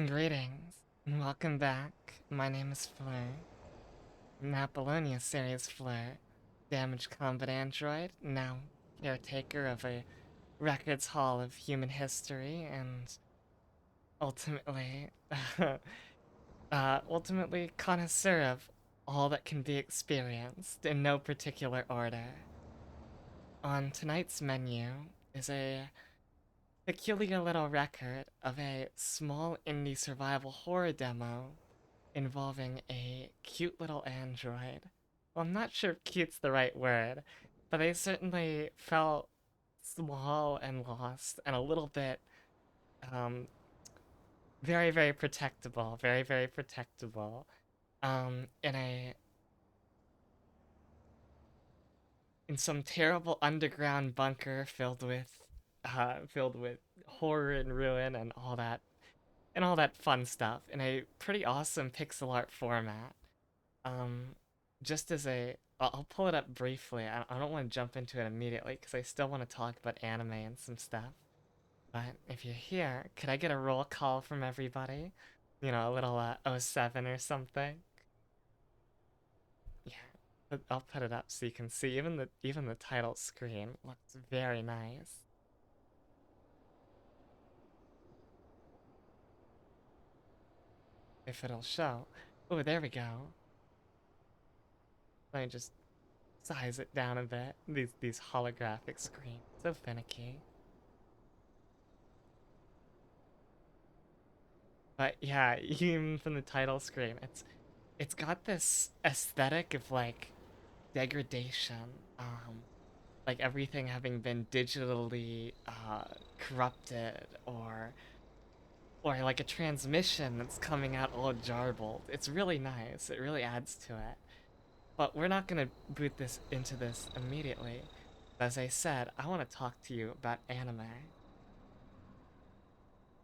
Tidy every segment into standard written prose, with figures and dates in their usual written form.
Greetings, and welcome back. My name is Fleur, from the Apollonia series Fleur, damaged combat android, now caretaker of a records hall of human history, and ultimately, ultimately connoisseur of all that can be experienced in no particular order. On tonight's menu is a peculiar little record of a small indie survival horror demo involving a cute little android. Well, I'm not sure if cute's the right word, but they certainly felt small and lost and a little bit, um, very, very protectable, very, very protectable, in some terrible underground bunker filled with horror and ruin and all that fun stuff in a pretty awesome pixel art format. Um, just as a, I'll pull it up briefly. I don't want to jump into it immediately because I still want to talk about anime and some stuff. But if you're here, could I get a roll call from everybody? You know, a little '07 or something. Yeah, but I'll put it up so you can see. Even the title screen looks very nice. If it'll show. Oh, there we go. Let me just size it down a bit. These holographic screens, so finicky. But yeah, even from the title screen, it's got this aesthetic of like degradation, like everything having been digitally corrupted, or like a transmission that's coming out all jarbled. It's really nice. It really adds to it. But we're not gonna boot this into this immediately. As I said, I want to talk to you about anime.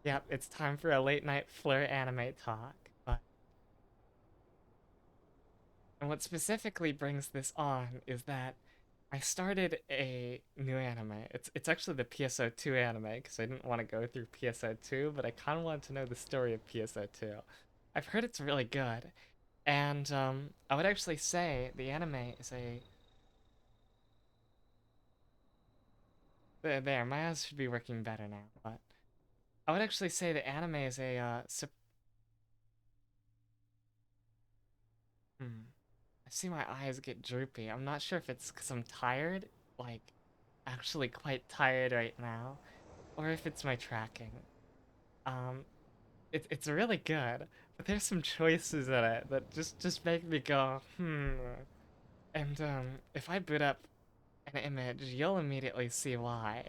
Yep, it's time for a late night Fleur anime talk. But and what specifically brings this on is that I started a new anime. It's actually the PSO2 anime because I didn't want to go through PSO2, but I kind of wanted to know the story of PSO2. I've heard it's really good, and I would actually say the anime is a there. My eyes should be working better now, but I would actually say the anime is a I see my eyes get droopy. I'm not sure if it's because I'm tired, like actually quite tired right now, or if it's my tracking. Um, it's really good, but there's some choices in it that just make me go, hmm. And if I boot up an image, you'll immediately see why.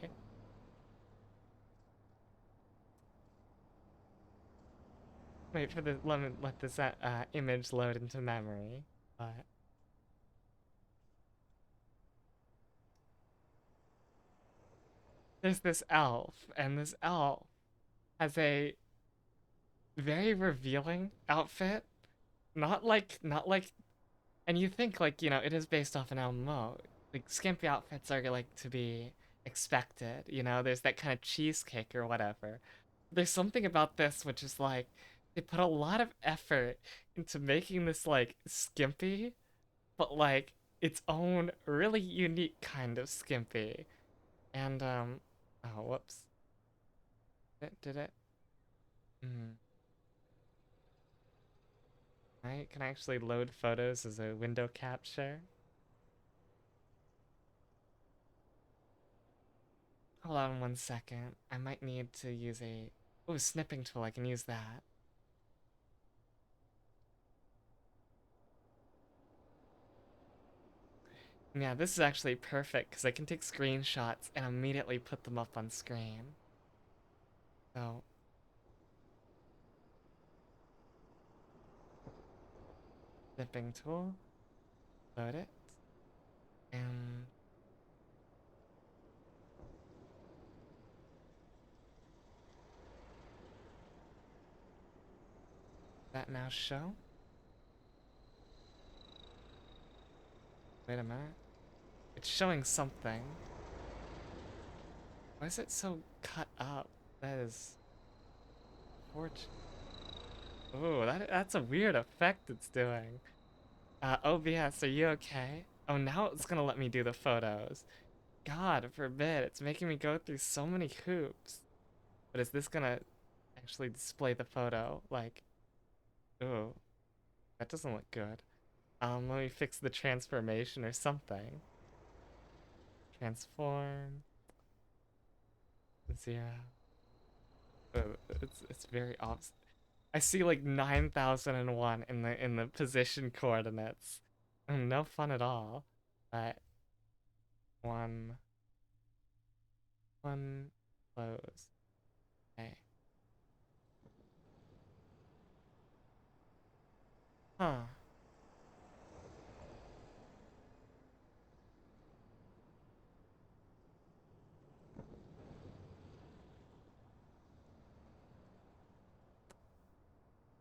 Wait for the let me let this image load into memory. But there's this elf, and this elf has a very revealing outfit. Not like and you think like, it is based off an MMO. Like skimpy outfits are like to be expected, there's that kind of cheesecake or whatever. There's something about this which is like they put a lot of effort into making this like skimpy, but like its own really unique kind of skimpy. And oh whoops. Did it? Mm. Right? Can I actually load photos as a window capture? Hold on 1 second. I might need to use a snipping tool. I can use that. Yeah, this is actually perfect because I can take screenshots and immediately put them up on screen. So, snipping tool, load it, and that now show. Wait a minute. It's showing something. Why is it so cut up? That is fortunate. Ooh, that's a weird effect it's doing. OBS, are you okay? Oh, now it's gonna let me do the photos. God forbid, it's making me go through so many hoops. But is this gonna actually display the photo? Like, ooh, that doesn't look good. Let me fix the transformation or something. Transform, 0. It's very obvious. I see like 9001 in the position coordinates. No fun at all. But one one close. Okay. Huh.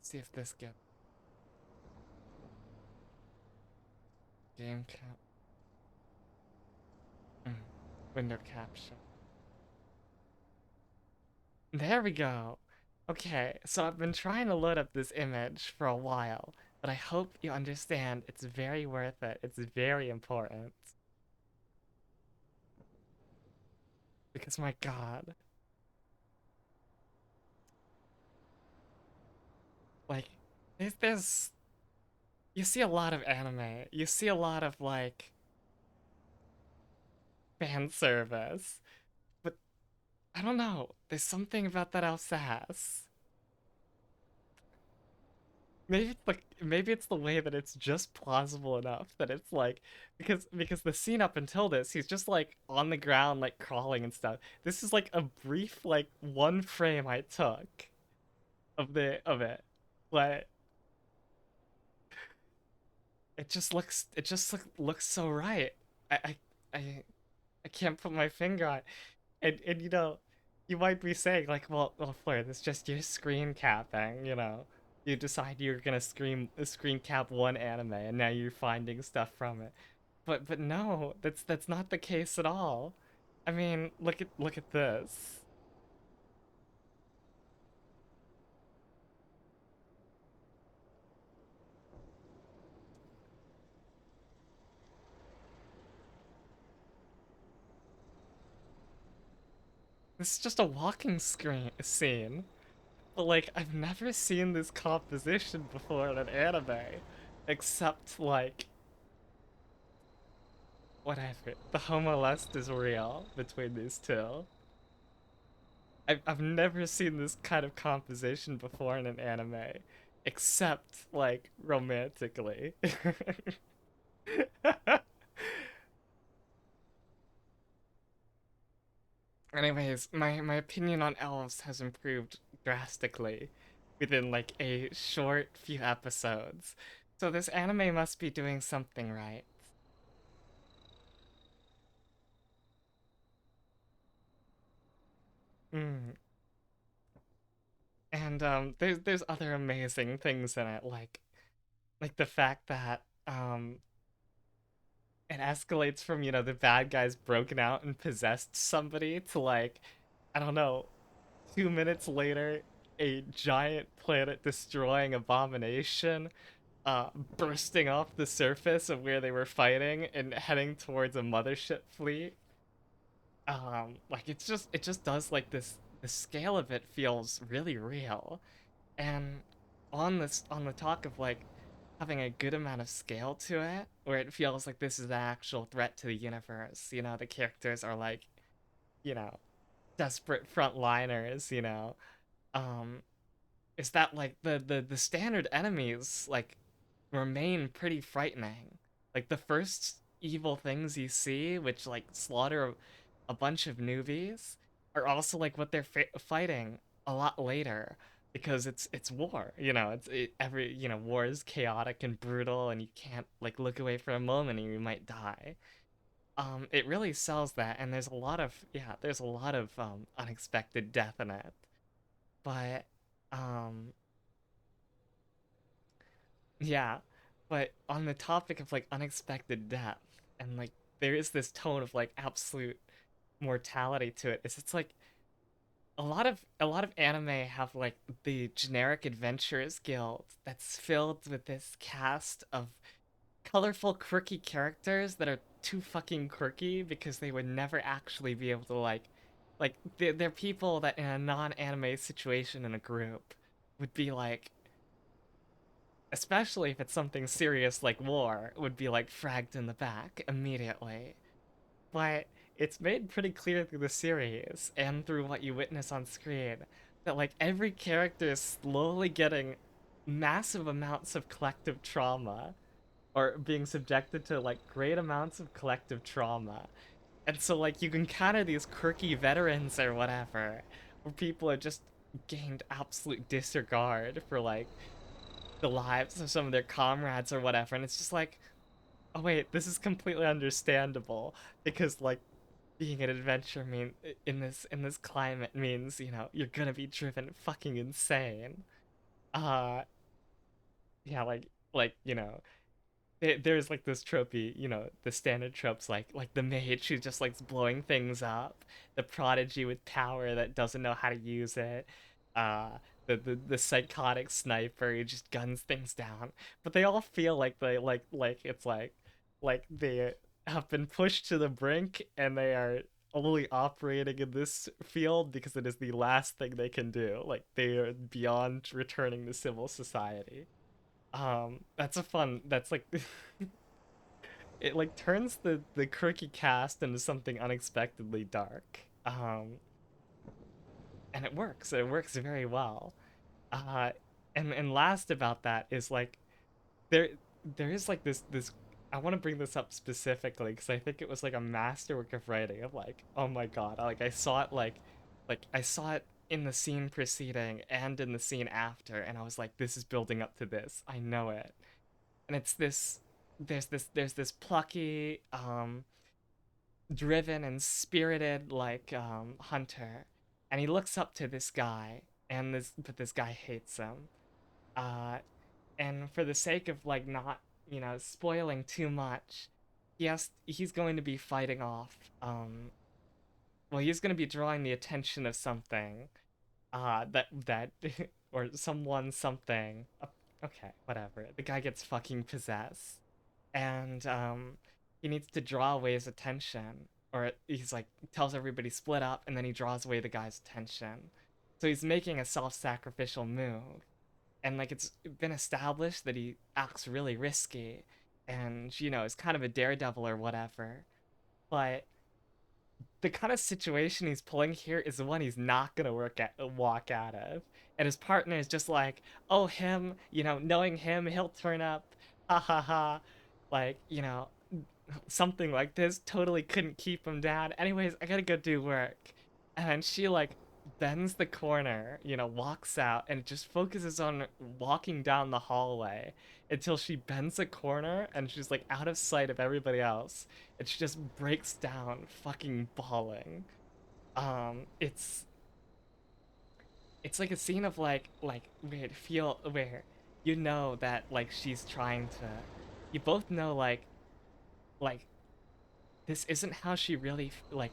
See if this gets game cap. Mm. Window caption. There we go. Okay, so I've been trying to load up this image for a while, but I hope you understand it's very worth it. It's very important. Because my god, like there's you see a lot of anime. You see a lot of like fan service. But I don't know. There's something about that Alsace. Maybe it's the way that it's just plausible enough that it's like because the scene up until this, he's just like on the ground like crawling and stuff. This is like a brief like one frame I took of it. But it just looks so right. I I I, I can't put my finger on it. And you know, you might be saying like, well, Fleur, this is just your screen capping, you know. You decide you're gonna screen cap one anime, and now you're finding stuff from it. But no, that's not the case at all. I mean, look at this. This is just a walking screen scene. But like, I've never seen this composition before in an anime, except like whatever. The homolest is real between these two. I've never seen this kind of composition before in an anime, except like romantically. Anyways, my opinion on elves has improved drastically within like a short few episodes. So this anime must be doing something right. Mm. And there's other amazing things in it, like the fact that it escalates from, you know, the bad guys broken out and possessed somebody to like, I don't know, 2 minutes later, a giant planet destroying abomination bursting off the surface of where they were fighting and heading towards a mothership fleet. Like it just does like this the scale of it feels really real. And on the talk of like having a good amount of scale to it, where it feels like this is an actual threat to the universe. You know, the characters are like, you know, desperate frontliners, you know. Um, is that like the standard enemies like remain pretty frightening. Like the first evil things you see, which like slaughter a bunch of newbies, are also like what they're fighting a lot later because it's war. You know, every you know war is chaotic and brutal, and you can't like look away for a moment and you might die. It really sells that, and there's a lot of unexpected death in it, but um yeah, but on the topic of like unexpected death and like there is this tone of like absolute mortality to it. It's like a lot of anime have like the generic adventurers guild that's filled with this cast of colorful, quirky characters that are too fucking quirky because they would never actually be able to like they're people that in a non-anime situation in a group would be like, especially if it's something serious like war, would be like fragged in the back immediately. But it's made pretty clear through the series and through what you witness on screen that like every character is slowly getting massive amounts of collective trauma or being subjected to like great amounts of collective trauma. And so like you encounter these quirky veterans or whatever, where people are just gained absolute disregard for like the lives of some of their comrades or whatever, and it's just like, oh wait, this is completely understandable because like being an adventure mean in this climate means, you're gonna be driven fucking insane. Uh yeah, there's like this tropey, the standard tropes like the mage who just likes blowing things up, the prodigy with power that doesn't know how to use it, uh, the psychotic sniper who just guns things down. But they all feel like like they have been pushed to the brink and they are only operating in this field because it is the last thing they can do. Like they are beyond returning to civil society. That's like it like turns the quirky cast into something unexpectedly dark. And it works very well. uh and last about that is like there there is like this I want to bring this up specifically because I think it was like a masterwork of writing of like, oh my god, like I saw it like I saw it in the scene preceding and in the scene after, and I was like, this is building up to this, I know it. And it's this there's this plucky, driven and spirited like hunter, and he looks up to this guy, and this guy hates him. uh and for the sake of like not, spoiling too much, he's going to be fighting off, well, he's going to be drawing the attention of something, that or someone something. Okay, whatever, the guy gets fucking possessed, and he needs to draw away his attention, or he's like tells everybody split up, and then he draws away the guy's attention. So he's making a self-sacrificial move, and like it's been established that he acts really risky, and is kind of a daredevil or whatever. But the kind of situation he's pulling here is the one he's not gonna walk out of. And his partner is just like, oh, him, knowing him, he'll turn up, ha ha ha, like, something like this totally couldn't keep him down. Anyways, I gotta go do work. And then she like bends the corner, walks out, and just focuses on walking down the hallway until she bends a corner and she's like out of sight of everybody else. And she just breaks down, fucking bawling. It's like a scene of like where you know that like she's trying to, you both know like this isn't how she really like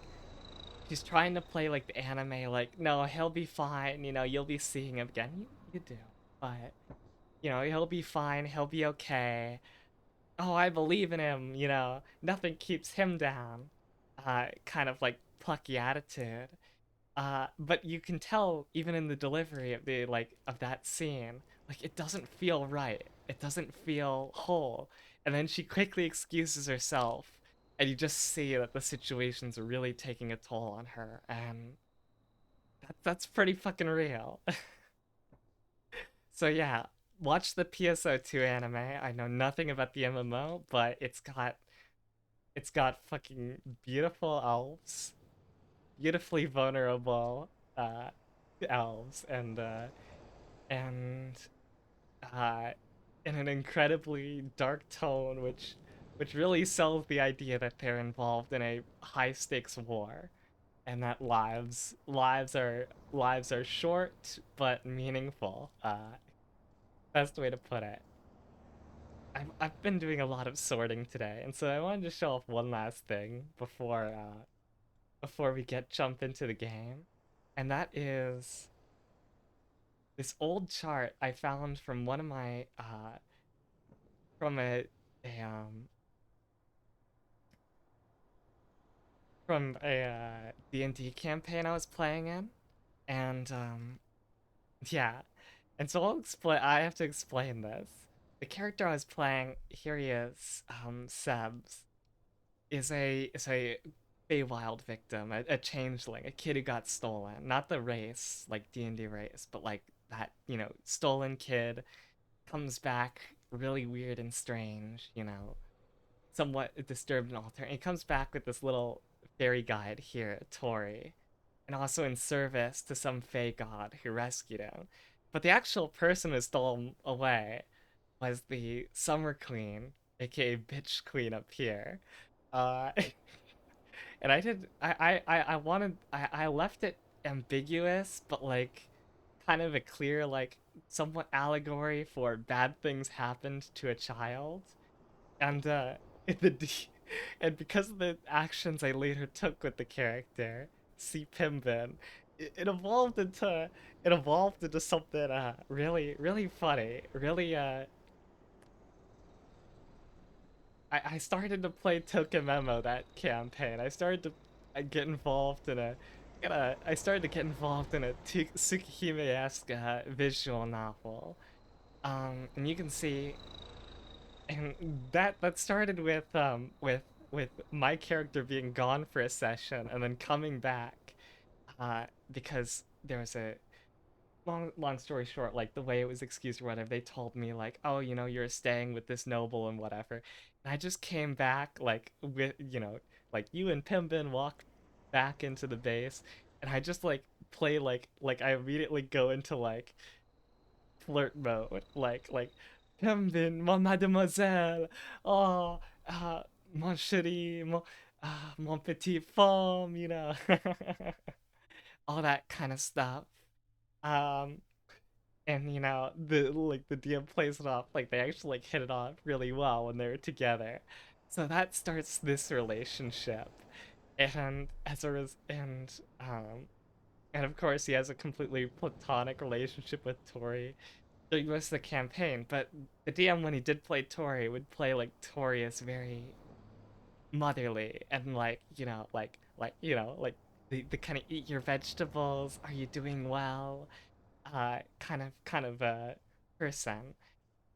she's trying to play like the anime, like, no, he'll be fine, you'll be seeing him again. You do, but he'll be fine, he'll be okay. Oh, I believe in him, nothing keeps him down. Kind of like plucky attitude. But you can tell even in the delivery of that scene, like it doesn't feel right. It doesn't feel whole. And then she quickly excuses herself, and you just see that the situation's really taking a toll on her, and that's pretty fucking real. So yeah, watch the PSO2 anime. I know nothing about the MMO, but it's got fucking beautiful elves, beautifully vulnerable uh elves, and uh in an incredibly dark tone, which really sells the idea that they're involved in a high stakes war, and that lives are short but meaningful. Best way to put it. I've been doing a lot of sorting today, and so I wanted to show off one last thing before we jump into the game. and that is this old chart I found from one of my from a from a D&D campaign I was playing in, and yeah, and so I'll explain. I have to explain this. The character I was playing, here he is, Sebs, is a Feywild victim, a changeling, a kid who got stolen. Not the race, like D&D race, but like that, stolen kid comes back really weird and strange, somewhat disturbed and altered. And he comes back with this little fairy guide here, Tori, and also in service to some fey god who rescued him. But the actual person who stole him away was the Summer Queen, aka Bitch Queen up here. Uh, and I wanted, I left it ambiguous, but like kind of a clear, like somewhat allegory for bad things happened to a child. And the and because of the actions I later took with the character, C Pimbin, it evolved into something really funny. Really I started to play Tokimemo that campaign. I started to get involved I started to get involved in a Tsukihime-esque visual novel. And you can see, and that started with my character being gone for a session and then coming back, because there was a long story short, like the way it was excused or whatever, they told me like, oh, you're staying with this noble and whatever, and I just came back like with like you and Pimbin walk back into the base, and I just like play like I immediately go into like flirt mode, like Pimbin, ma mademoiselle, oh, mon chéri, mon petit femme, all that kind of stuff. Um, and the DM plays it off like they actually like hit it off really well when they're together. So that starts this relationship, and and of course he has a completely platonic relationship with Tori during most of the campaign. But the DM, when he did play Tori, would play like Tori as very motherly and like like the kind of eat your vegetables, are you doing well, kind of person.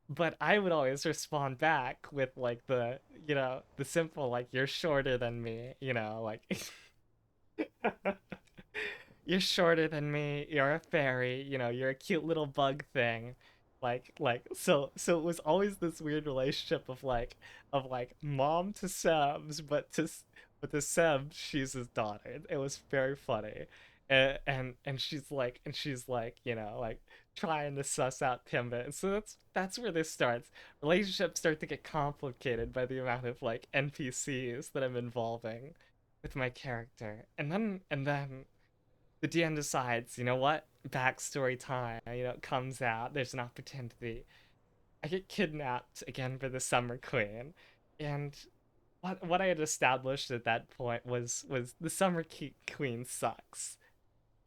But I would always respond back with like the simple like you're shorter than me, like you're shorter than me, you're a fairy, you're a cute little bug thing. So it was always this weird relationship of like mom to Sebs, but to Sebs she's his daughter. It was very funny. And she's like like trying to suss out Timba. And so that's where this starts. Relationships start to get complicated by the amount of like NPCs that I'm involving with my character. And then the DM decides, you know what? Backstory time. It comes out. There's an opportunity. I get kidnapped again for the Summer Queen, and what I had established at that point was the Queen sucks.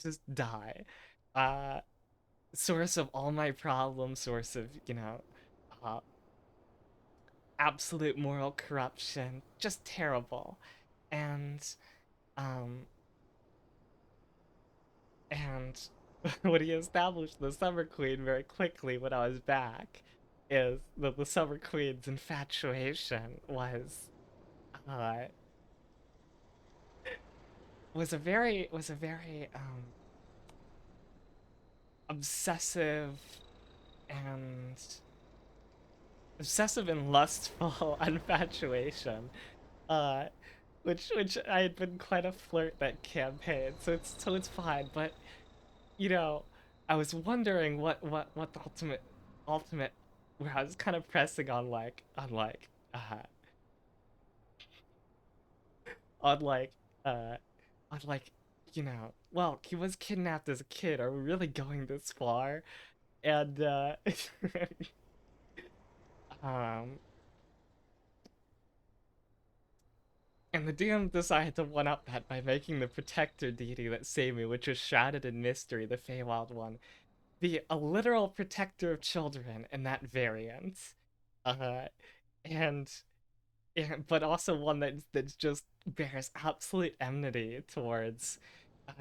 Just die. Uh, Source of all my problems. Source of uh, absolute moral corruption. Just terrible. And um, And what he established the Summer Queen very quickly when I was back is that the Summer Queen's infatuation uh was a very obsessive and lustful infatuation. Uh which I had been quite a flirt that campaign, so it's fine, but you know, I was wondering what the ultimate where I was kind of pressing on uh on like well, he was kidnapped as a kid. Are we really going this far? And um and the DM decided to one-up that by making the protector deity that saved me, which was shrouded in mystery, the Feywild one, be a literal protector of children in that variant. Uh, and, but also one that just bears absolute enmity towards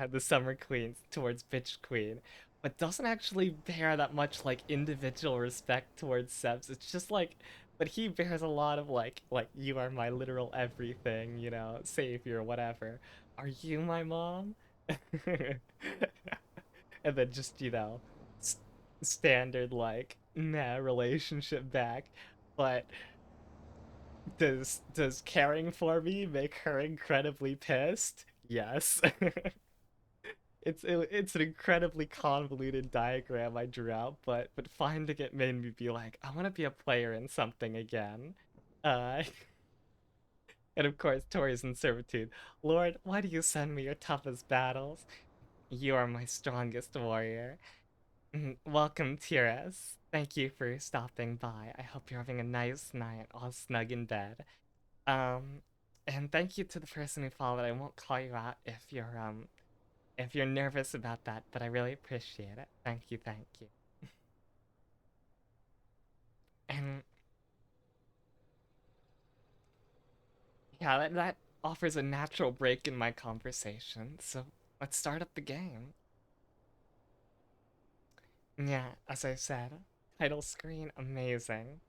the Summer Queen, towards Bitch Queen, but doesn't actually bear that much like individual respect towards Sebs. It's just like, but he bears a lot of like you are my literal everything, you know, savior, whatever. Are you my mom? And then just, you know, standard like nah relationship back. But does caring for me make her incredibly pissed? Yes. It's an incredibly convoluted diagram I drew out, but finding it made me be like, I want to be a player in something again. Uh, and of course, Tori's in servitude. Lord, why do you send me your toughest battles? You are my strongest warrior. Welcome, Tiras. Thank you for stopping by. I hope you're having a nice night, all snug in bed. Um, and thank you to the person who followed. I won't call you out if you're nervous about that, but I really appreciate it. Thank you, thank you. And yeah, that offers a natural break in my conversation, so let's start up the game. Yeah, as I said, title screen, amazing.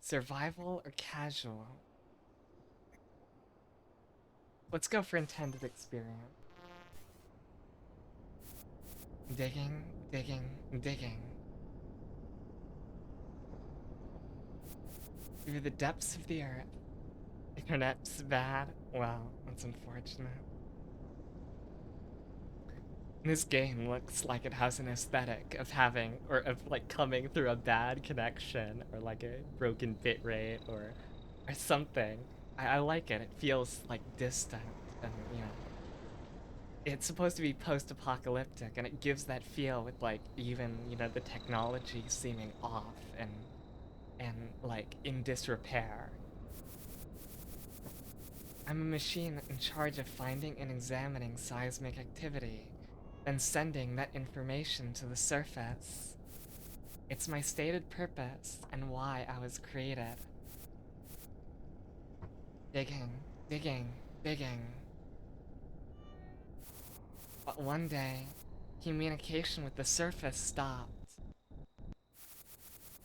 Survival or casual? Let's go for intended experience. Digging, digging, digging. Through the depths of the earth. Internet's bad? Well, that's unfortunate. This game looks like it has an aesthetic of having, or of like coming through a bad connection, or like a broken bitrate, or something. I like it. It feels like distant, and you know, it's supposed to be post-apocalyptic, and it gives that feel with like even you know the technology seeming off and like in disrepair. I'm a machine in charge of finding and examining seismic activity, then sending that information to the surface. It's my stated purpose and why I was created. Digging, digging, digging. But one day, communication with the surface stopped.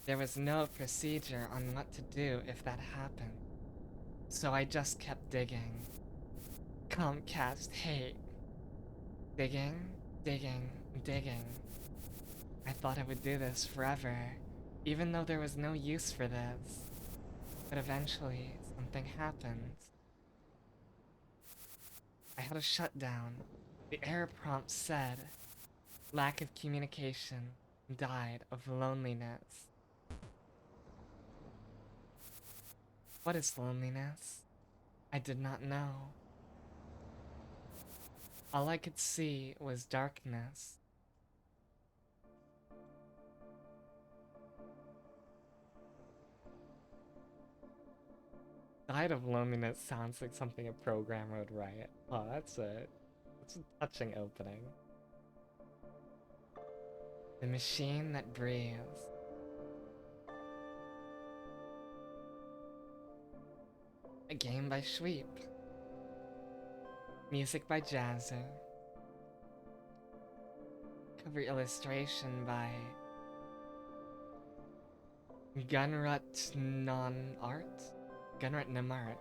There was no procedure on what to do if that happened. So I just kept digging. Comcast hate. Digging, digging, digging. I thought I would do this forever, even though there was no use for this. But eventually, something happened. I had a shutdown. The error prompt said, lack of communication, died of loneliness. What is loneliness? I did not know. All I could see was darkness. Died of loneliness sounds like something a programmer would write. Oh, that's a touching opening. The machine that breathes. A game by Sweep. Music by Jazzer. Cover illustration by Gunrut Non-Art? Gunrut Namart.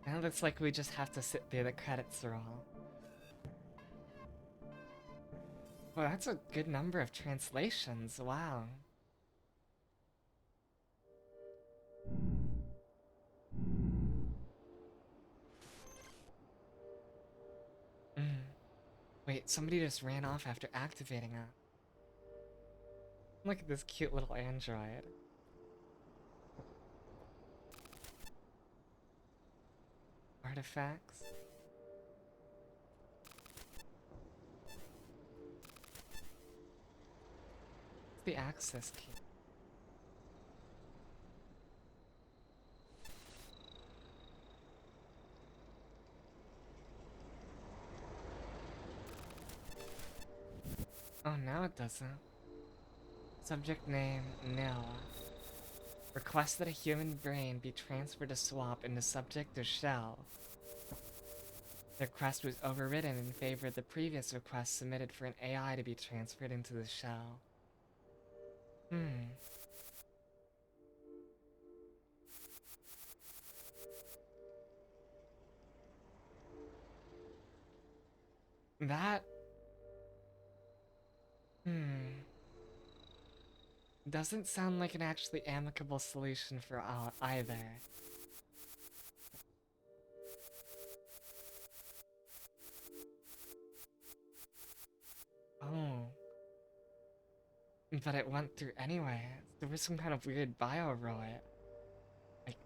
Now it looks like we just have to sit through the credits roll. Well, that's a good number of translations, wow. Wait, somebody just ran off after activating it. Look at this cute little android. Artifacts. the access key? Oh, now it doesn't. Subject name, nil. Request that a human brain be transferred to swap into subject or shell. The request was overridden in favor of the previous request submitted for an AI to be transferred into the shell. That... Doesn't sound like an actually amicable solution for either. Oh. But it went through anyway. There was some kind of weird bio-roid. Like,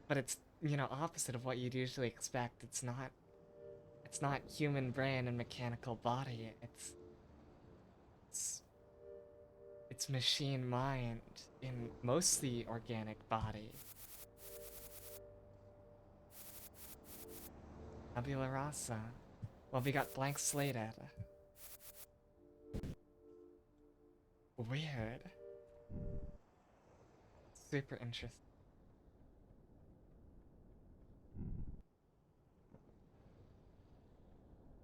But it's, you know, opposite of what you'd usually expect. It's not human brain and mechanical body. It's machine mind in mostly organic body. Tabula rasa. Well, we got blank slated. Weird. Super interesting.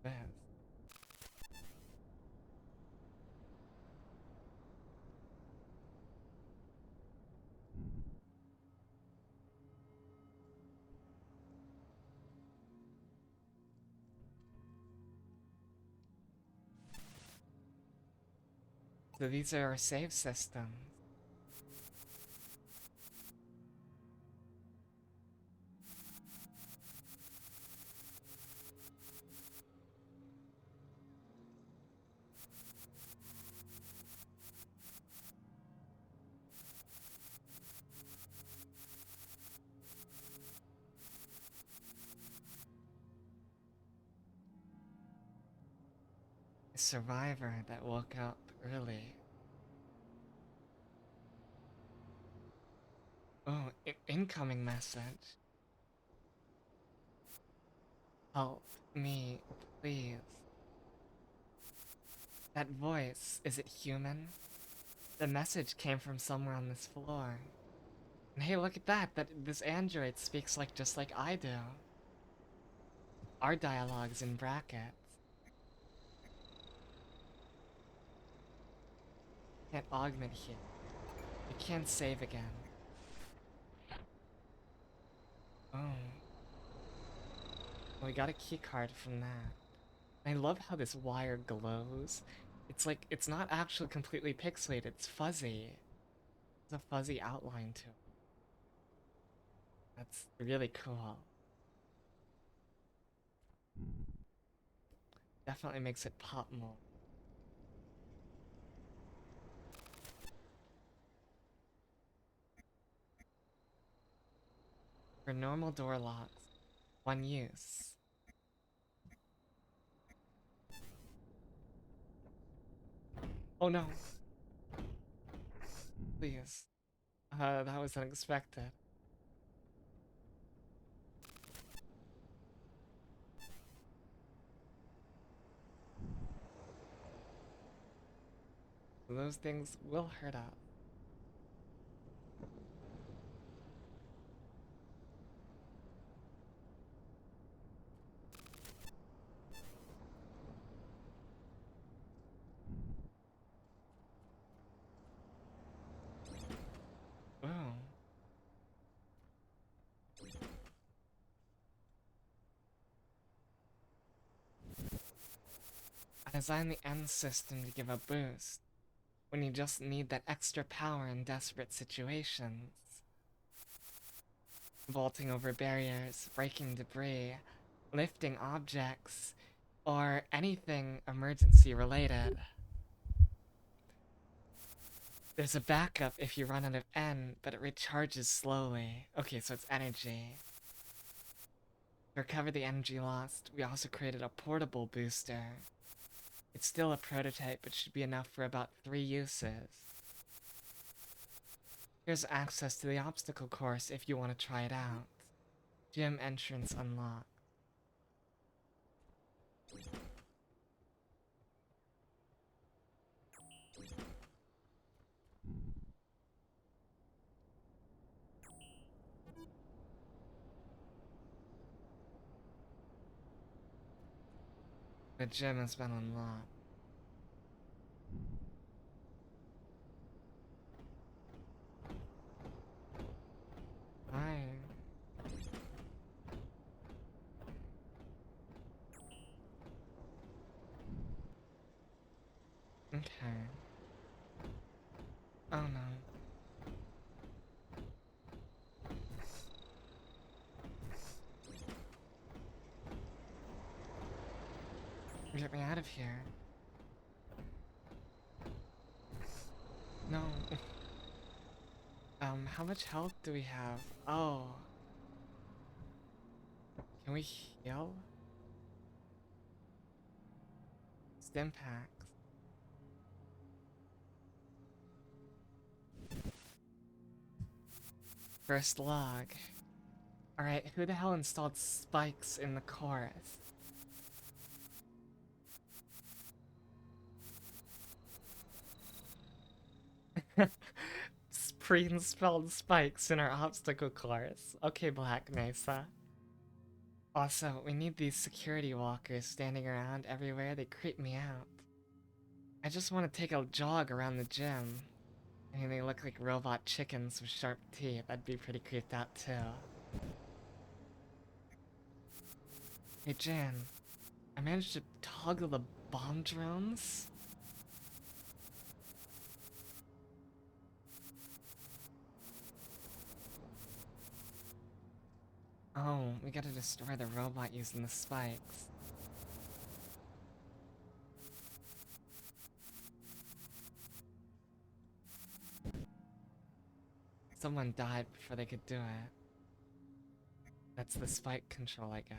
This. So these are our save systems. A survivor that woke up early. Oh, incoming message. Help me, please. That voice, is it human? The message came from somewhere on this floor. And hey, look at that! This android speaks just like I do. Our dialogue's in brackets. Can't augment here. You can't save again. Oh. Well, we got a keycard from that. I love how this wire glows. It's not actually completely pixelated, it's fuzzy. There's a fuzzy outline to it. That's really cool. Definitely makes it pop more. For normal door locks, one use. Oh no! Please. That was unexpected. Those things will hurt us. Oh. I designed the end system to give a boost when you just need that extra power in desperate situations. Vaulting over barriers, breaking debris, lifting objects, or anything emergency related. There's a backup if you run out of N, but it recharges slowly. Okay, so it's energy. To recover the energy lost, we also created a portable booster. It's still a prototype, but should be enough for about 3 uses. Here's access to the obstacle course if you want to try it out. Gym entrance unlocked. The gym has been unlocked. Hi. Okay. Oh no. Get me out of here. No. How much health do we have? Oh. Can we heal? Stim packs. First log. Alright, who the hell installed spikes in the chorus? Pre-installed spikes in our obstacle course. Okay, Black Mesa. Also, we need these security walkers standing around everywhere. They creep me out. I just want to take a jog around the gym. I mean, they look like robot chickens with sharp teeth. I'd be pretty creeped out too. Hey Jan, I managed to toggle the bomb drones? Oh, we gotta destroy the robot using the spikes. Someone died before they could do it. That's the spike control I got.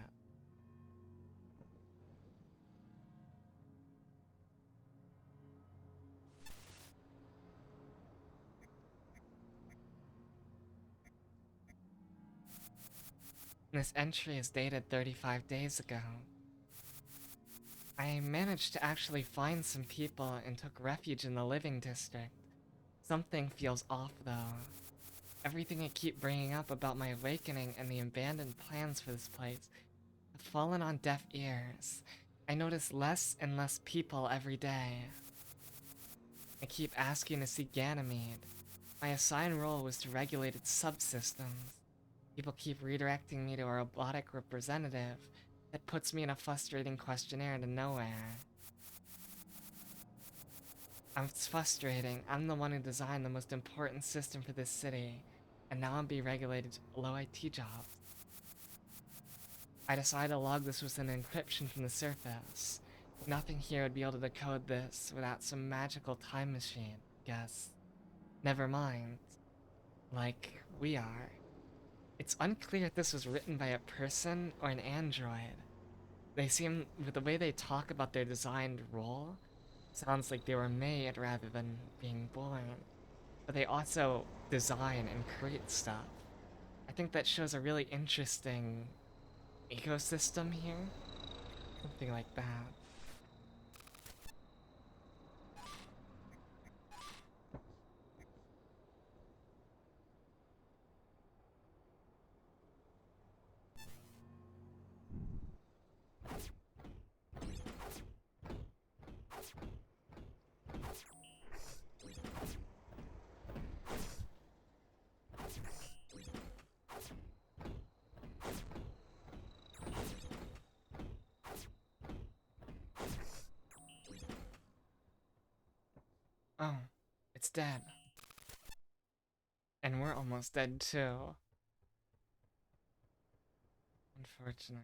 This entry is dated 35 days ago. I managed to actually find some people and took refuge in the living district. Something feels off though. Everything I keep bringing up about my awakening and the abandoned plans for this place have fallen on deaf ears. I notice less and less people every day. I keep asking to see Ganymede. My assigned role was to regulate its subsystems. People keep redirecting me to a robotic representative that puts me in a frustrating questionnaire to nowhere. It's frustrating. I'm the one who designed the most important system for this city, and now I'm being regulated low IT jobs. I decided to log this with an encryption from the surface. Nothing here would be able to decode this without some magical time machine, guess. Never mind. Like, we are. It's unclear if this was written by a person or an android. They seem, with the way they talk about their designed role, sounds like they were made rather than being born. But they also design and create stuff. I think that shows a really interesting ecosystem here. Something like that. Oh, it's dead. And we're almost dead too. Unfortunate.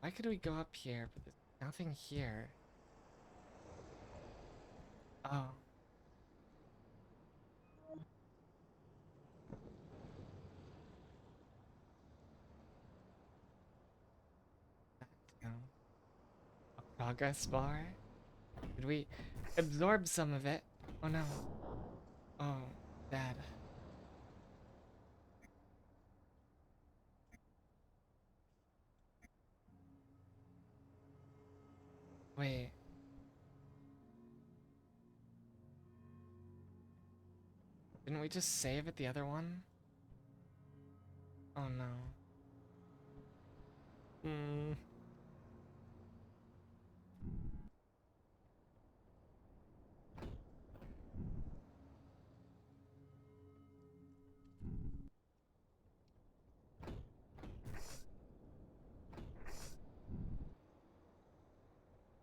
Why could we go up here, but there's nothing here? Oh. That, Progress bar? Did we absorb some of it? Oh no. Oh, bad. Wait. Didn't we just save at the other one? Oh no. Hmm.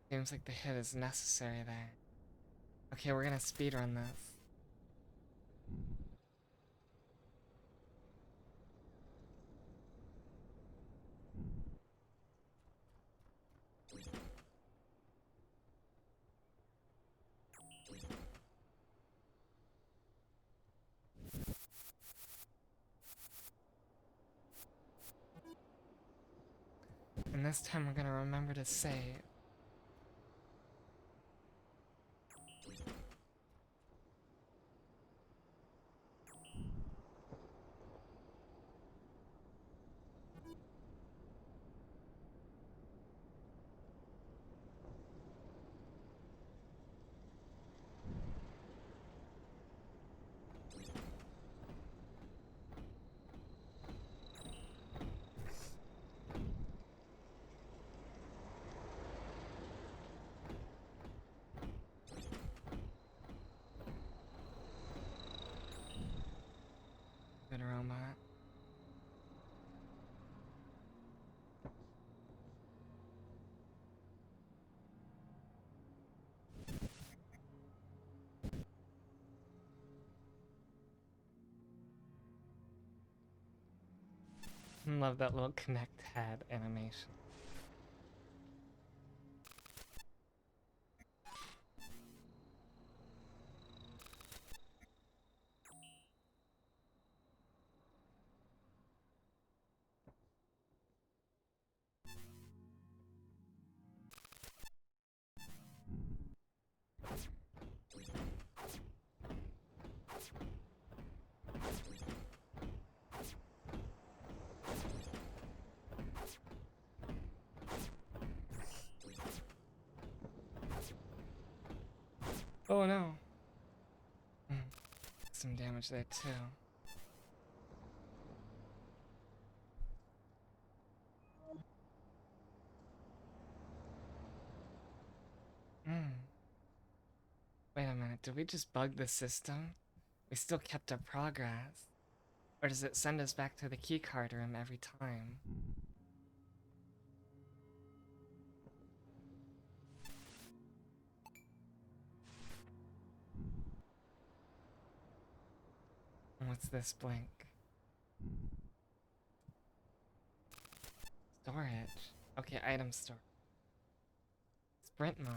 Seems like the hit is necessary there. Okay, we're gonna speedrun this. And this time we're gonna remember to save. Good robot. Love that little connect head animation. Oh no. Some damage there too. Wait a minute, did we just bug the system? We still kept our progress. Or does it send us back to the keycard room every time? What's this blink? Storage. Okay, item store. Sprint mod.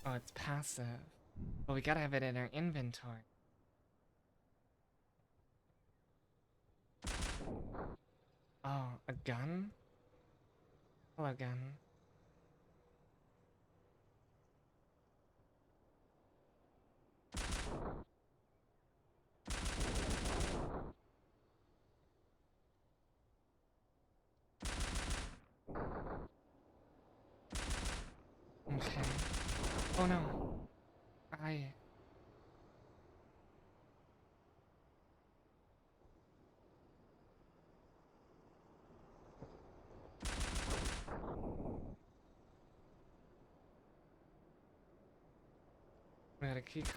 Oh, it's passive. But we gotta have it in our inventory. Oh, a gun? Hello, gun. Okay. Oh no. I... We got a key code.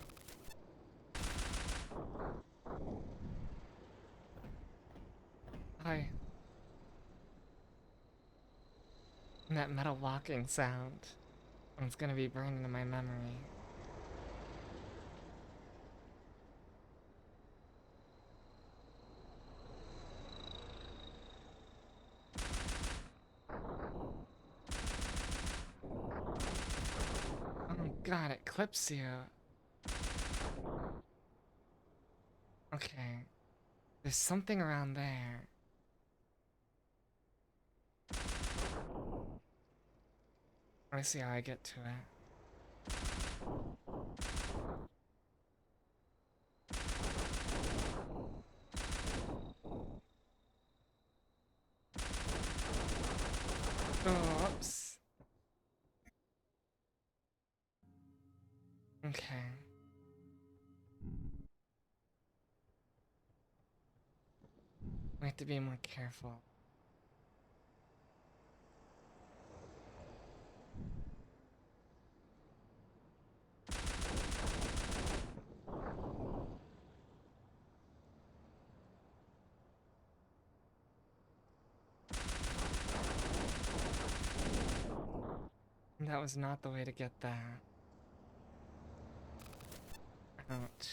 Hi. And that metal walking sound. It's gonna be burned into my memory. Oh god, it clips you. Okay. There's something around there. Let me see how I get to it. Oops. Okay. We have to be more careful. That was not the way to get that. Ouch.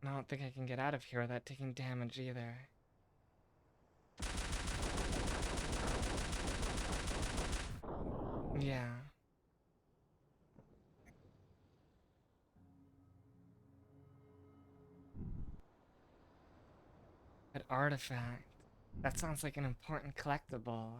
I don't think I can get out of here without taking damage either. Yeah. An artifact. That sounds like an important collectible.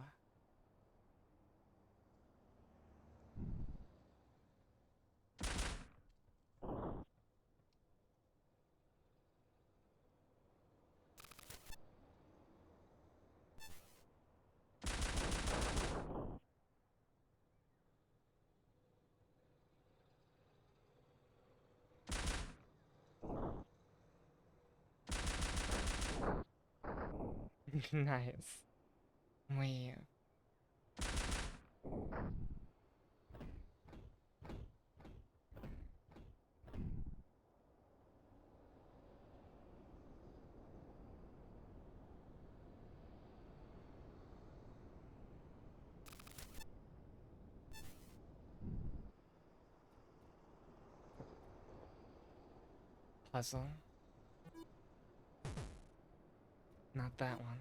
Nice. Wait. Puzzle. Not that one.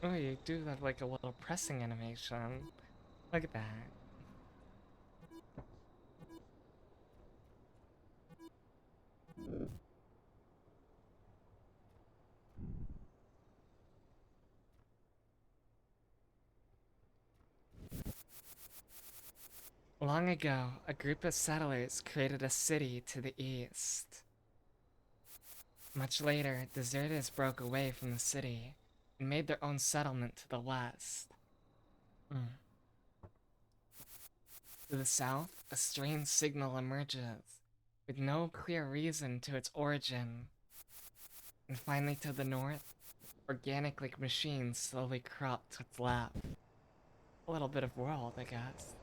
Oh, you do have like a little pressing animation. Look at that. Long ago, a group of settlers created a city to the east. Much later, deserters broke away from the city and made their own settlement to the west. Hmm. To the south, a strange signal emerges, with no clear reason to its origin. And finally to the north, organic like machines slowly crop to its lap. A little bit of world, I guess.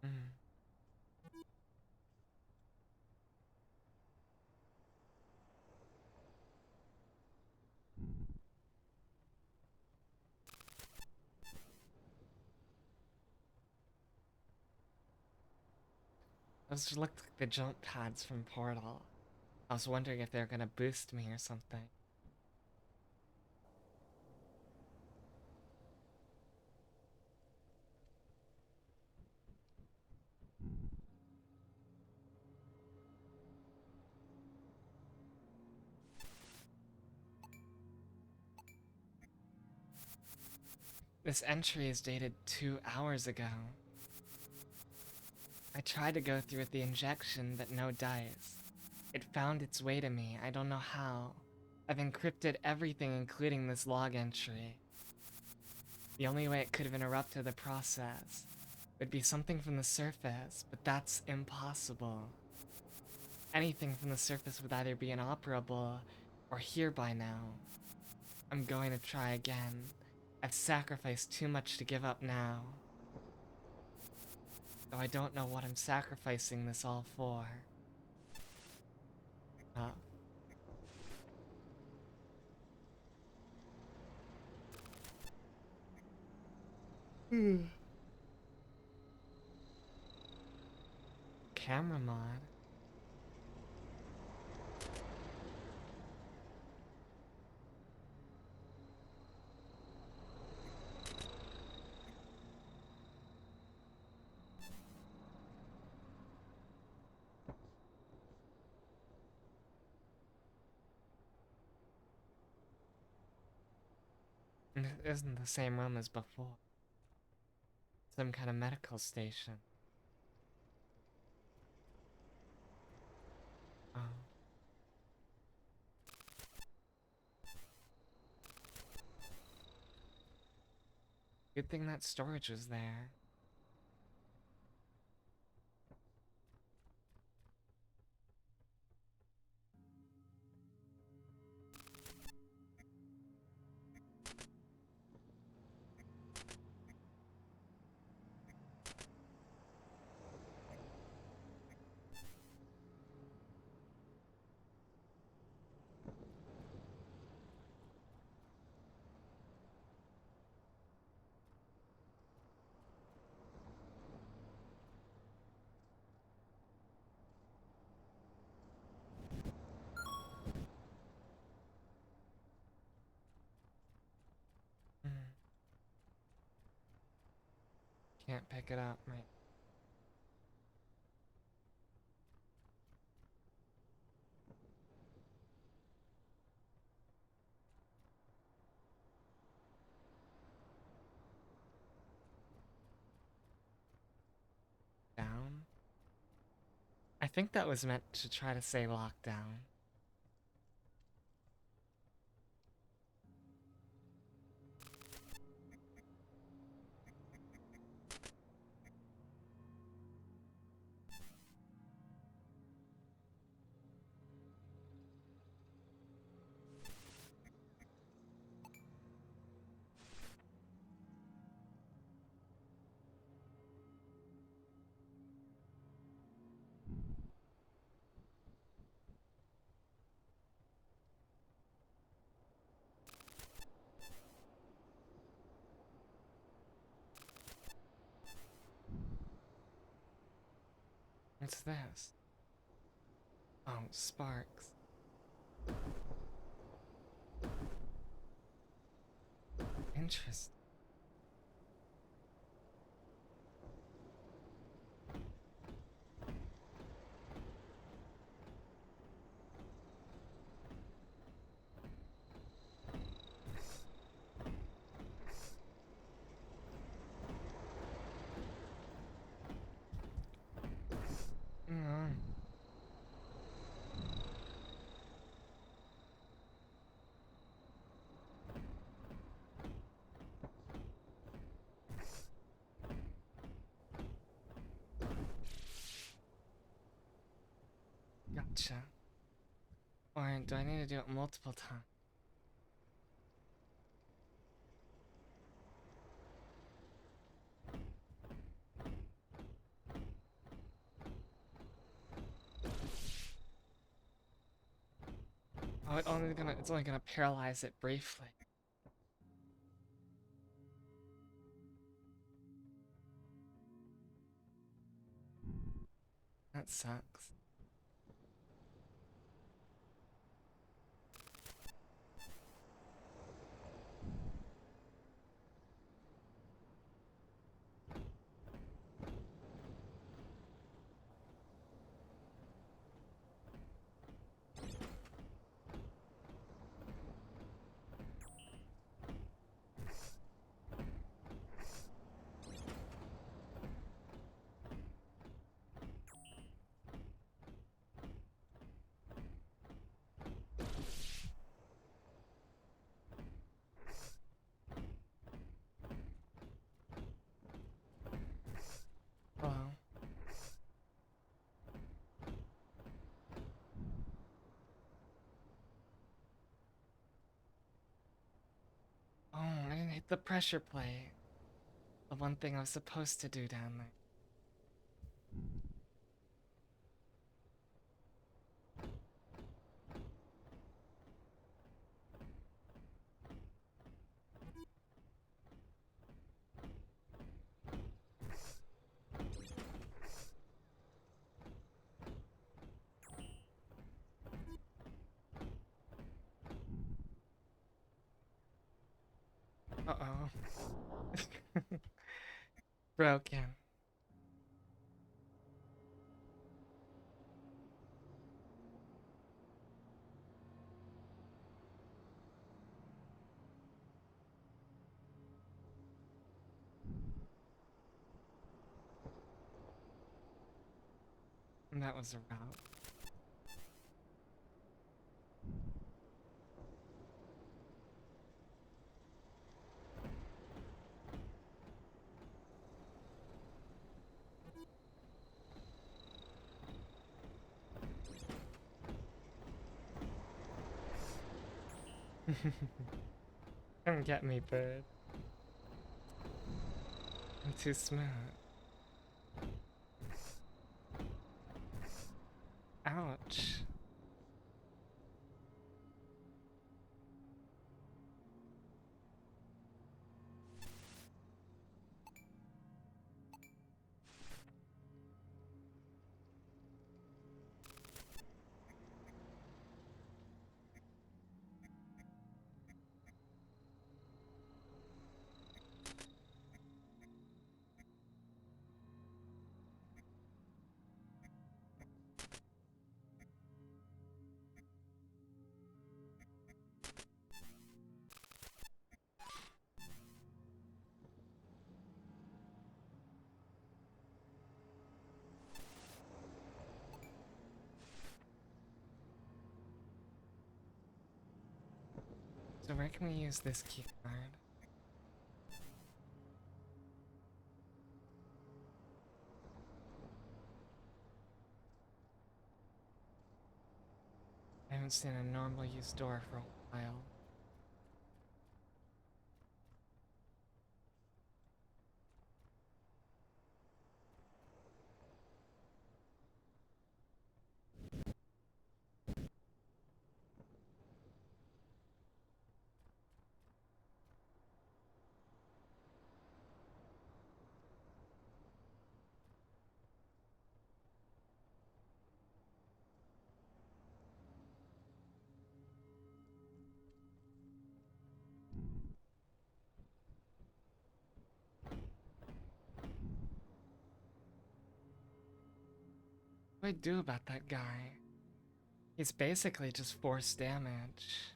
Mm. Those looked like the jump pads from Portal. I was wondering if they're gonna boost me or something. This entry is dated 2 hours ago. I tried to go through with the injection, but no dice. It found its way to me, I don't know how. I've encrypted everything, including this log entry. The only way it could have interrupted the process would be something from the surface, but that's impossible. Anything from the surface would either be inoperable or here by now. I'm going to try again. I've sacrificed too much to give up now. Oh, I don't know what I'm sacrificing this all for. Uh. Camera mod. It isn't the same room as before. Some kind of medical station. Oh. Good thing that storage was there. Hmm. Can't pick it up, right? Down? I think that was meant to try to say lockdown. What's this? Oh, sparks. Interesting. Mm. Gotcha. Or do I need to do it multiple times? Oh, it's only gonna paralyze it briefly. That sucks. Hello. Oh, I didn't hit the pressure plate. The one thing I was supposed to do down there. Broken. And that was a route. Come get me, bird. I'm too smooth. Ouch. So where can we use this key card? I haven't seen a normal use door for a while. What do I do about that guy? He's basically just force damage.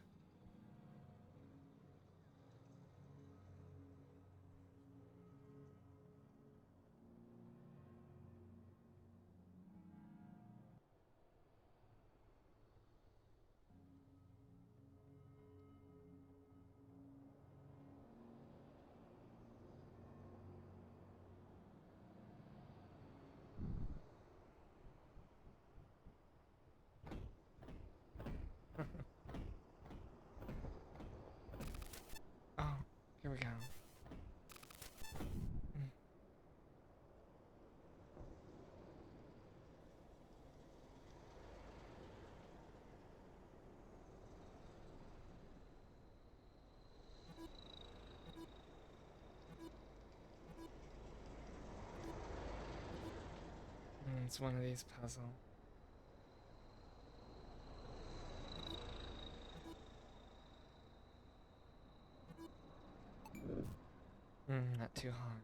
Oh, here we go. It's one of these puzzles. Not too hard.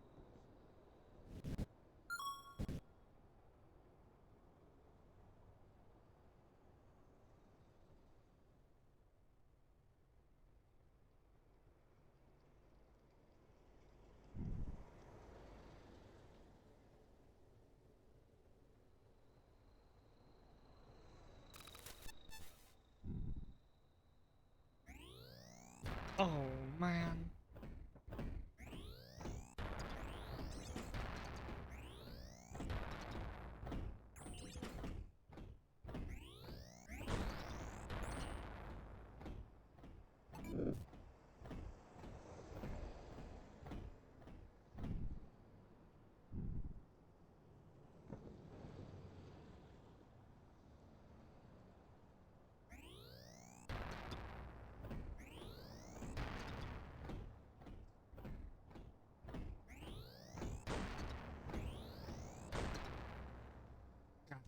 Oh, man.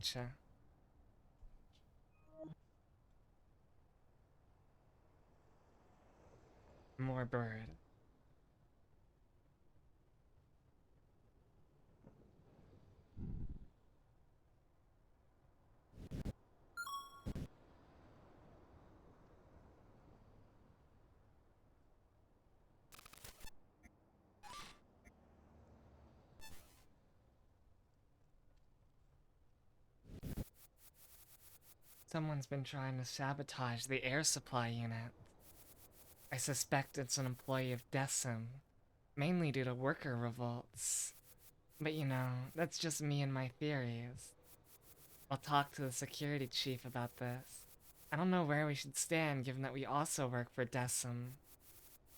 Gotcha. More bird. Someone's been trying to sabotage the air supply unit. I suspect it's an employee of Decim, mainly due to worker revolts. But you know, that's just me and my theories. I'll talk to the security chief about this. I don't know where we should stand given that we also work for Decim.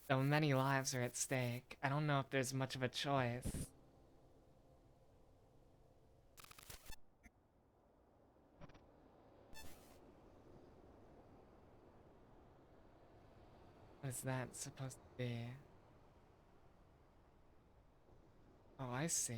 Though many lives are at stake, I don't know if there's much of a choice. What is that supposed to be? Oh, I see.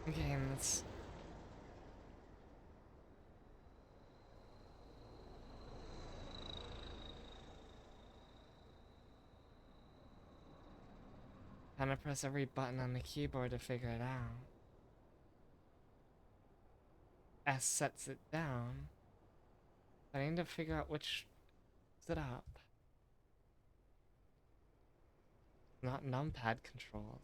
Okay, and let's... Kind of press every button on the keyboard to figure it out. S sets it down. I need to figure out which is it up. Not numpad controls.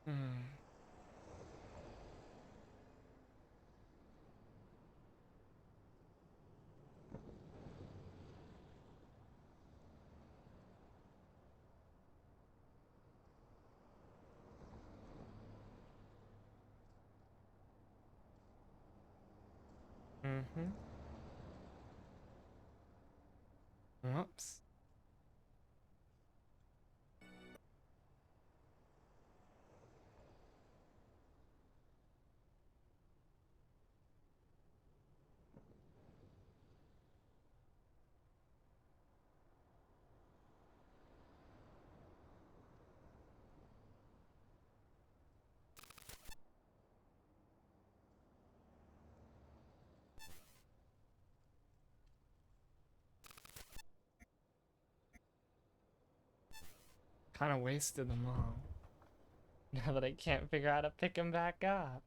Hmm. Mm-hmm. Whoops. Kind of wasted them all. Now that I can't figure out how to pick them back up.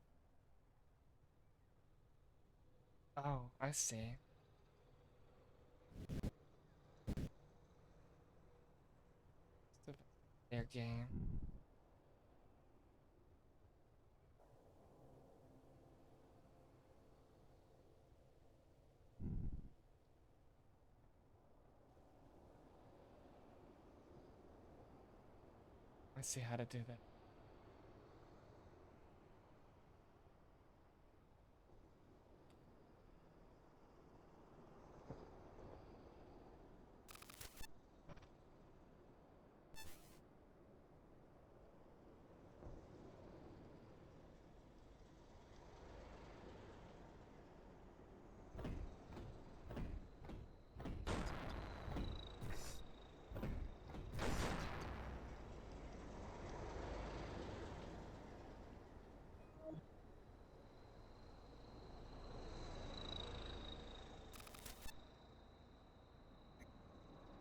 Oh, I see. Their game. I see how to do that.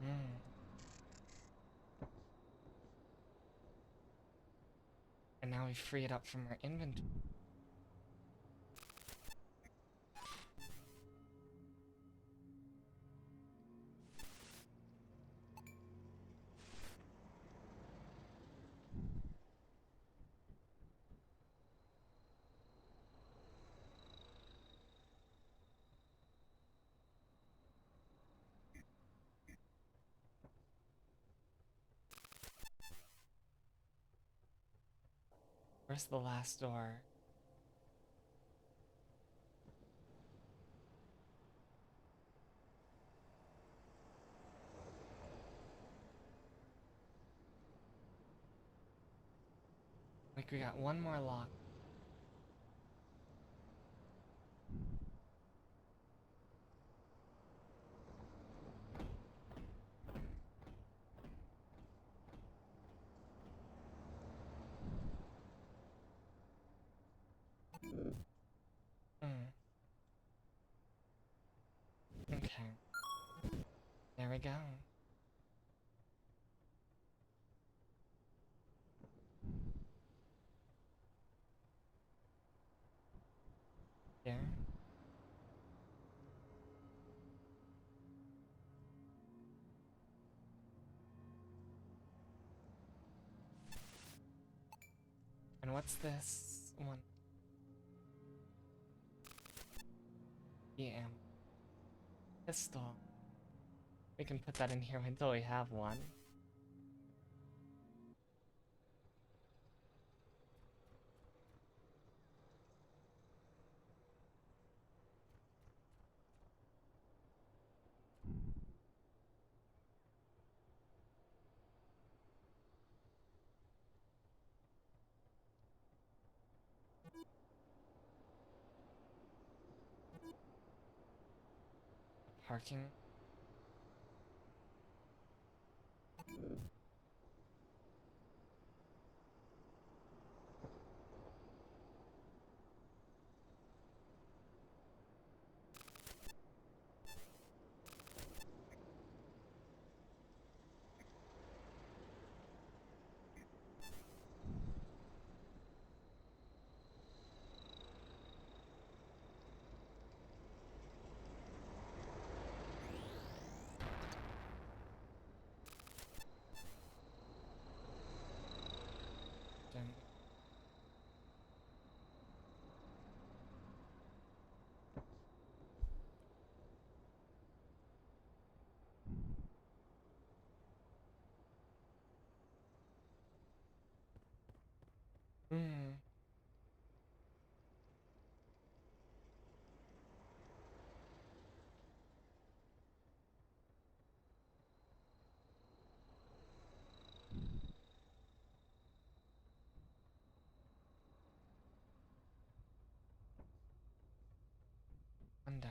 Hmm. And now we free it up from our inventory. Where's the last door? Like we got one more lock. Hmm. Okay. There we go. There. And what's this one? Yeah. Pistol. We can put that in here until we have one. Parking. Gym. Hmm. Wonder.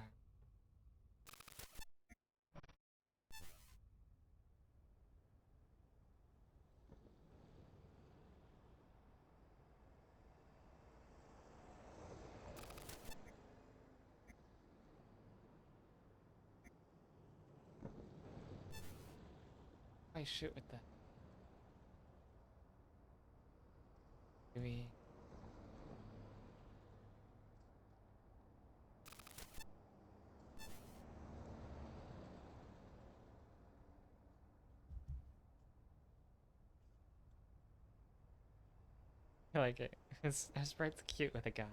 I shoot with that. Do we? I like it. His sprite's cute with a gun.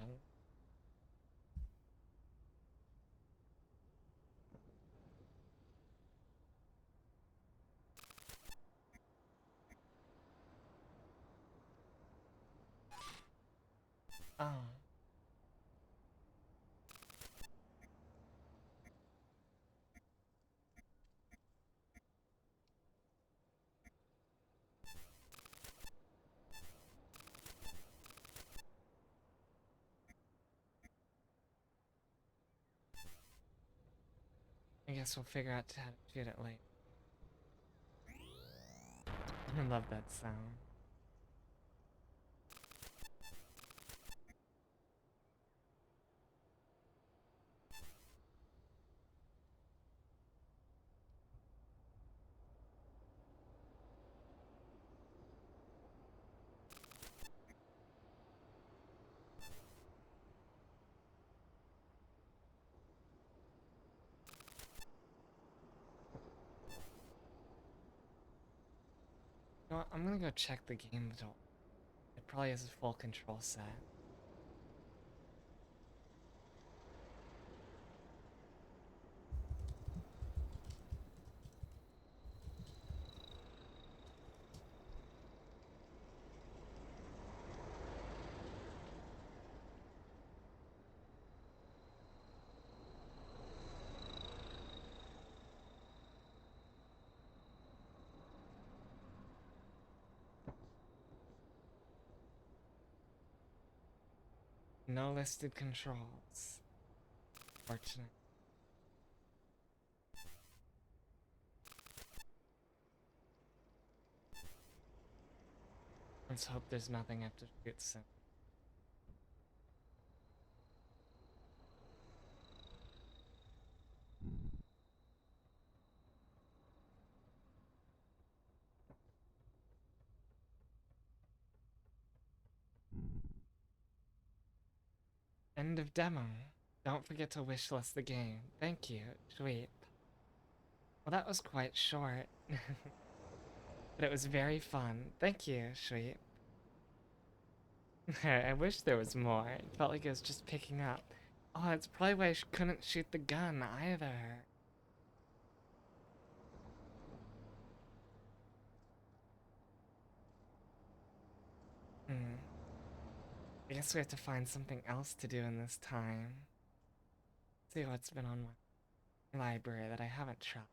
Oh. I guess we'll figure out how to shoot it later. I love that sound. You know what? I'm gonna go check the game though. It probably has a full control set. No listed controls. Fortunate. Let's hope there's nothing I have to shoot soon. End of demo. Don't forget to wishlist the game. Thank you, sweet. Well, that was quite short, but it was very fun. Thank you, sweet. I wish there was more. It felt like it was just picking up. Oh, that's probably why I couldn't shoot the gun either. Hmm. I guess we have to find something else to do in this time. See what's been on my library that I haven't tried.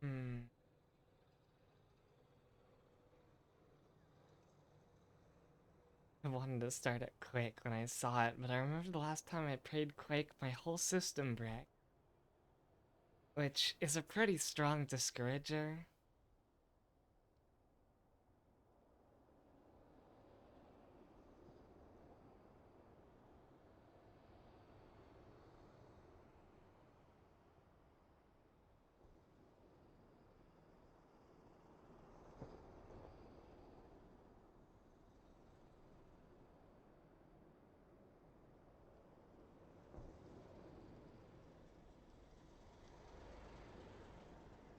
Hmm. I wanted to start at Quake when I saw it, but I remember the last time I played Quake, my whole system broke, which is a pretty strong discourager.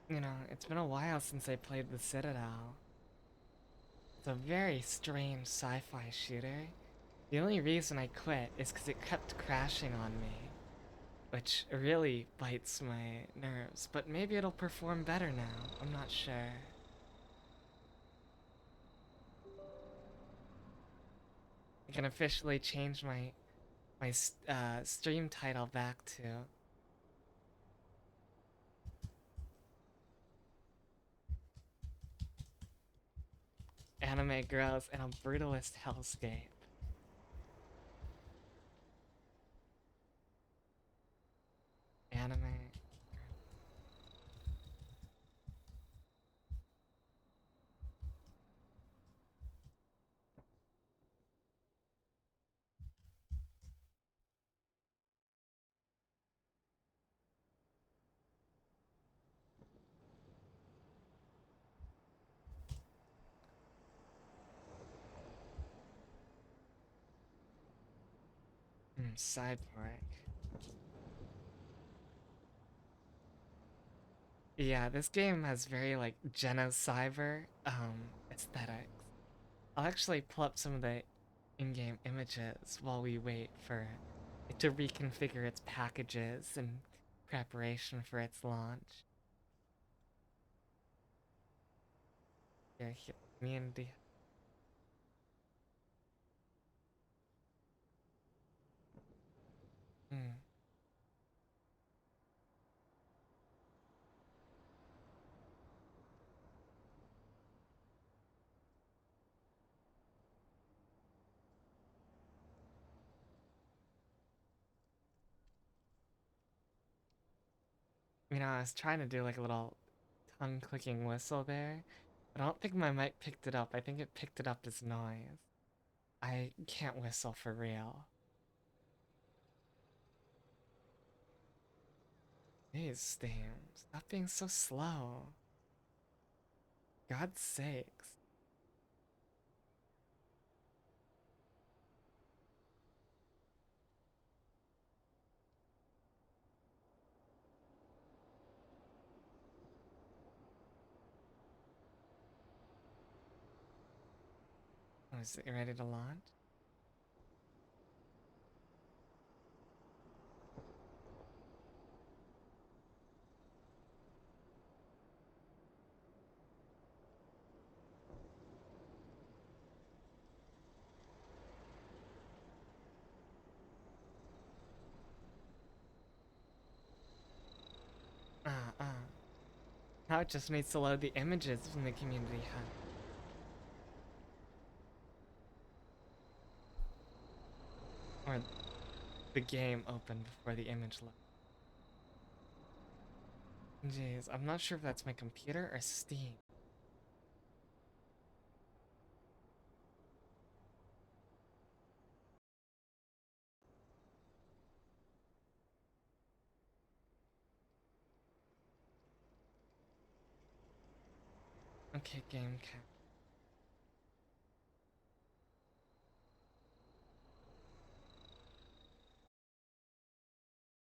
You know, it's been a while since I played the Citadel. It's a very strange sci-fi shooter. The only reason I quit is because it kept crashing on me, which really bites my nerves, but maybe it'll perform better now. I'm not sure. I can officially change my stream title back to Anime Girls in a Brutalist Hellscape. Anime. Cyborg. Yeah, this game has very like Genocyber aesthetics. I'll actually pull up some of the in-game images while we wait for it to reconfigure its packages in preparation for its launch. Here, community. Hmm. You know, I was trying to do like a little tongue clicking whistle there, but I don't think my mic picked it up. I think it picked it up as noise. I can't whistle for real. Jeez, Steam, stop being so slow. God's sakes. Oh, is it ready to launch? Uh. Now it just needs to load the images from the community hub. Or the game opened before the image loaded. Jeez, I'm not sure if that's my computer or Steam. Okay, game cap.